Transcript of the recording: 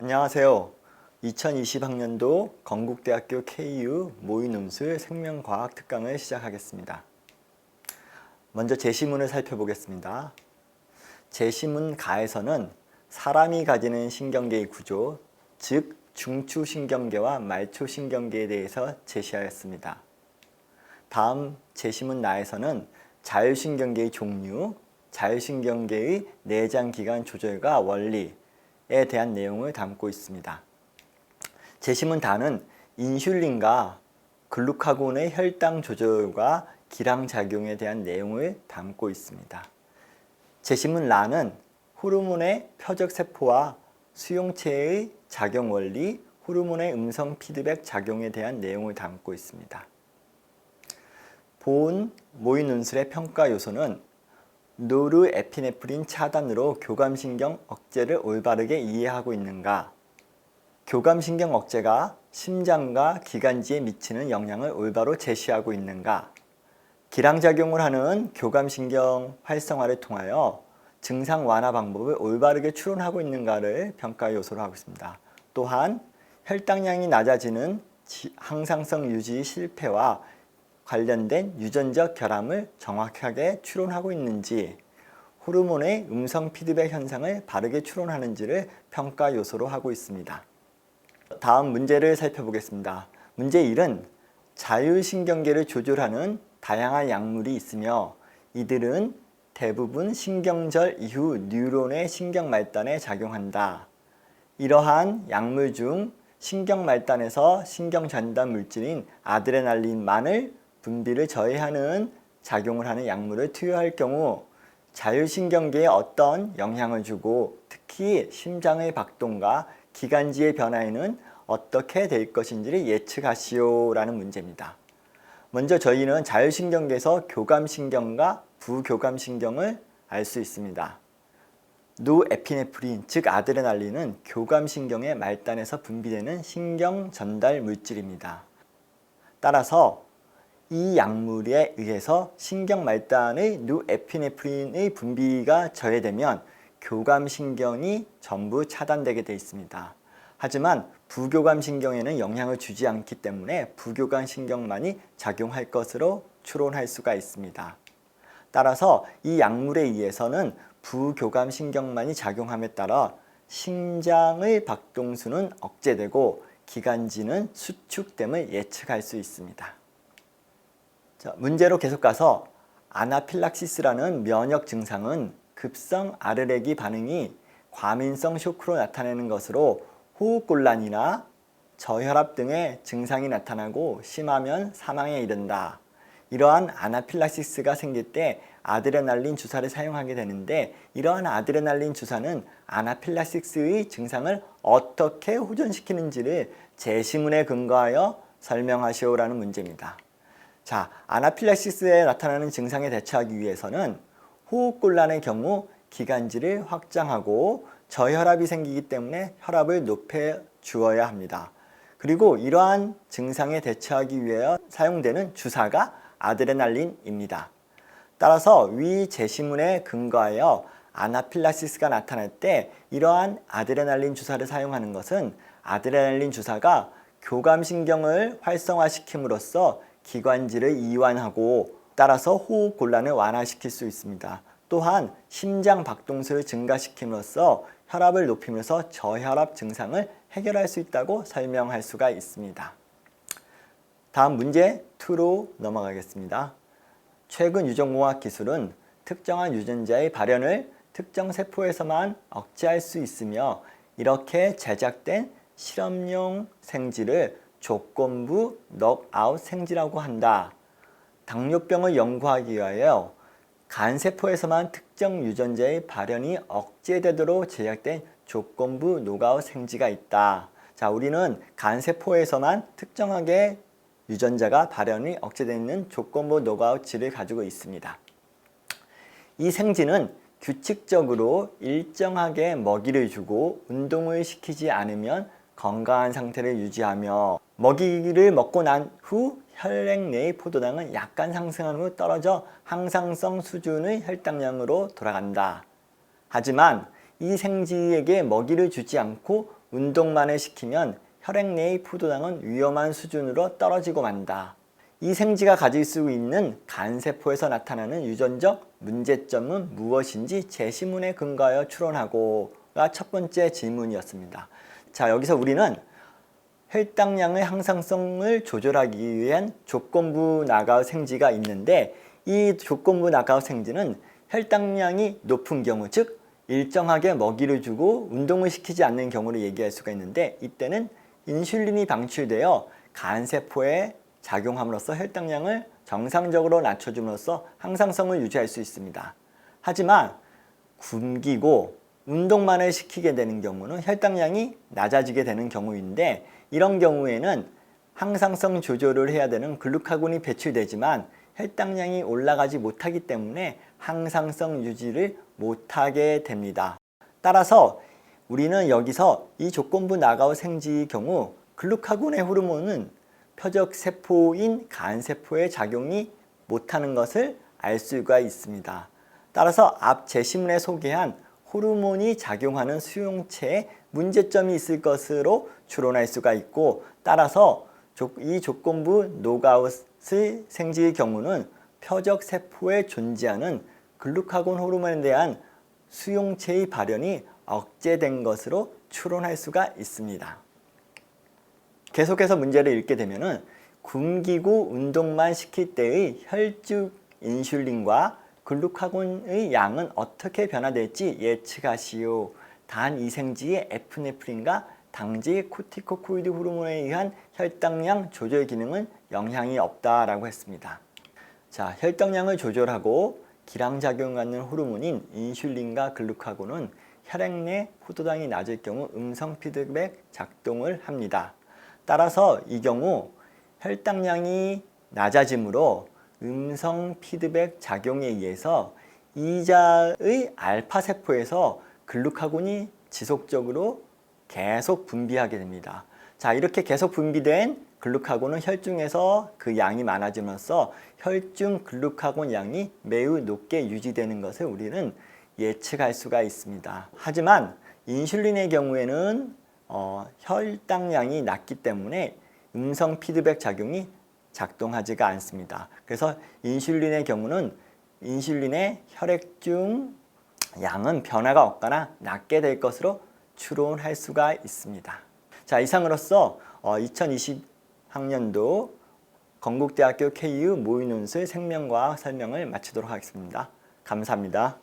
안녕하세요. 2020학년도 건국대학교 KU 모의논술 생명과학 특강을 시작하겠습니다. 먼저 제시문을 살펴보겠습니다. 제시문 가에서는 사람이 가지는 신경계의 구조, 즉 중추신경계와 말초신경계에 대해서 제시하였습니다. 다음 제시문 나에서는 자율신경계의 종류, 자율신경계의 내장기관 조절과 원리에 대한 내용을 담고 있습니다. 제시문 다는 인슐린과 글루카곤의 혈당 조절과 기량작용에 대한 내용을 담고 있습니다. 제시문 라는 호르몬의 표적세포와 수용체의 작용 원리, 호르몬의 음성 피드백 작용에 대한 내용을 담고 있습니다. 본 모의논술의 평가 요소는 노르에피네프린 차단으로 교감신경 억제를 올바르게 이해하고 있는가, 교감신경 억제가 심장과 기관지에 미치는 영향을 올바로 제시하고 있는가, 기량작용을 하는 교감신경 활성화를 통하여 증상 완화 방법을 올바르게 추론하고 있는가를 평가 요소로 하고 있습니다. 또한 혈당량이 낮아지는 항상성 유지 실패와 관련된 유전적 결함을 정확하게 추론하고 있는지, 호르몬의 음성 피드백 현상을 바르게 추론하는지를 평가 요소로 하고 있습니다. 다음 문제를 살펴보겠습니다. 문제 1은 자율신경계를 조절하는 다양한 약물이 있으며 이들은 대부분 신경절 이후 뉴런의 신경 말단에 작용한다. 이러한 약물 중 신경 말단에서 신경 전달 물질인 아드레날린만을 분비를 저해하는 작용을 하는 약물을 투여할 경우 자율신경계에 어떤 영향을 주고 특히 심장의 박동과 기관지의 변화에는 어떻게 될 것인지를 예측하시오 라는 문제입니다. 먼저 저희는 자율신경계에서 교감신경과 부교감신경을 알 수 있습니다. 노에피네프린, 즉 아드레날린은 교감신경의 말단에서 분비되는 신경 전달 물질입니다. 따라서 이 약물에 의해서 신경 말단의 노에피네프린의 분비가 저해되면 교감신경이 전부 차단되게 되어 있습니다. 하지만 부교감신경에는 영향을 주지 않기 때문에 부교감신경만이 작용할 것으로 추론할 수가 있습니다. 따라서 이 약물에 의해서는 부교감신경만이 작용함에 따라 심장의 박동수는 억제되고 기관지는 수축됨을 예측할 수 있습니다. 자, 문제로 계속 가서 아나필락시스라는 면역 증상은 급성 아르레기 반응이 과민성 쇼크로 나타내는 것으로 호흡곤란이나 저혈압 등의 증상이 나타나고 심하면 사망에 이른다. 이러한 아나필락시스가 생길 때 아드레날린 주사를 사용하게 되는데 이러한 아드레날린 주사는 아나필락시스의 증상을 어떻게 호전시키는지를 제시문에 근거하여 설명하시오라는 문제입니다. 자, 아나필락시스에 나타나는 증상에 대처하기 위해서는 호흡곤란의 경우 기관지를 확장하고 저혈압이 생기기 때문에 혈압을 높여 주어야 합니다. 그리고 이러한 증상에 대처하기 위해 사용되는 주사가 아드레날린입니다. 따라서 위 제시문에 근거하여 아나필락시스가 나타날 때 이러한 아드레날린 주사를 사용하는 것은 아드레날린 주사가 교감신경을 활성화시킴으로써 기관지를 이완하고 따라서 호흡곤란을 완화시킬 수 있습니다. 또한 심장 박동수를 증가시킴으로써 혈압을 높이면서 저혈압 증상을 해결할 수 있다고 설명할 수가 있습니다. 다음 문제 2로 넘어가겠습니다. 최근 유전공학 기술은 특정한 유전자의 발현을 특정 세포에서만 억제할 수 있으며 이렇게 제작된 실험용 생지를 조건부 넉아웃 생지라고 한다. 당뇨병을 연구하기 위하여 간세포에서만 특정 유전자의 발현이 억제되도록 제작된 조건부 녹아웃 생지가 있다. 자, 우리는 간세포에서만 특정하게 유전자가 발현이 억제되는 조건부 녹아웃지를 가지고 있습니다. 이 생지는 규칙적으로 일정하게 먹이를 주고 운동을 시키지 않으면 건강한 상태를 유지하며 먹이를 먹고 난 후 혈액 내의 포도당은 약간 상승한 후 떨어져 항상성 수준의 혈당량으로 돌아간다. 하지만 이 생쥐에게 먹이를 주지 않고 운동만을 시키면 혈액 내의 포도당은 위험한 수준으로 떨어지고 만다. 이 생지가 가질 수 있는 간세포에서 나타나는 유전적 문제점은 무엇인지 제시문에 근거하여 추론하고가 첫 번째 질문이었습니다. 자, 여기서 우리는 혈당량의 항상성을 조절하기 위한 조건부 나가우 생지가 있는데, 이 조건부 나가우 생지는 혈당량이 높은 경우, 즉 일정하게 먹이를 주고 운동을 시키지 않는 경우를 얘기할 수가 있는데, 이때는 인슐린이 방출되어 간세포에 작용함으로써 혈당량을 정상적으로 낮춰줌으로써 항상성을 유지할 수 있습니다. 하지만 굶기고 운동만을 시키게 되는 경우는 혈당량이 낮아지게 되는 경우인데, 이런 경우에는 항상성 조절을 해야 되는 글루카곤이 배출되지만 혈당량이 올라가지 못하기 때문에 항상성 유지를 못하게 됩니다. 따라서 우리는 여기서 이 조건부 나가우 생지의 경우 글루카곤의 호르몬은 표적세포인 간세포에 작용이 못하는 것을 알 수가 있습니다. 따라서 앞 제시문에 소개한 호르몬이 작용하는 수용체에 문제점이 있을 것으로 추론할 수가 있고, 따라서 이 조건부 노가웃의 생지의 경우는 표적세포에 존재하는 글루카곤 호르몬에 대한 수용체의 발현이 억제된 것으로 추론할 수가 있습니다. 계속해서 문제를 읽게 되면은 굶기고 운동만 시킬 때의 혈중 인슐린과 글루카곤의 양은 어떻게 변화될지 예측하시오. 단 이 생지의 에프네프린과 당지 코티코코이드 호르몬에 의한 혈당량 조절 기능은 영향이 없다라고 했습니다. 자, 혈당량을 조절하고 기량작용하는 호르몬인 인슐린과 글루카곤은 혈액 내 포도당이 낮을 경우 음성 피드백 작동을 합니다. 따라서 이 경우 혈당량이 낮아지므로 음성 피드백 작용에 의해서 이자의 알파세포에서 글루카곤이 지속적으로 계속 분비하게 됩니다. 자, 이렇게 계속 분비된 글루카곤은 혈중에서 그 양이 많아지면서 혈중 글루카곤 양이 매우 높게 유지되는 것을 우리는 예측할 수가 있습니다. 하지만 인슐린의 경우에는 혈당량이 낮기 때문에 음성 피드백 작용이 작동하지가 않습니다. 그래서 인슐린의 경우는 인슐린의 혈액중 양은 변화가 없거나 낮게 될 것으로 추론할 수가 있습니다. 자, 이상으로써 2020학년도 건국대학교 KU 모의논술 생명과학 설명을 마치도록 하겠습니다. 감사합니다.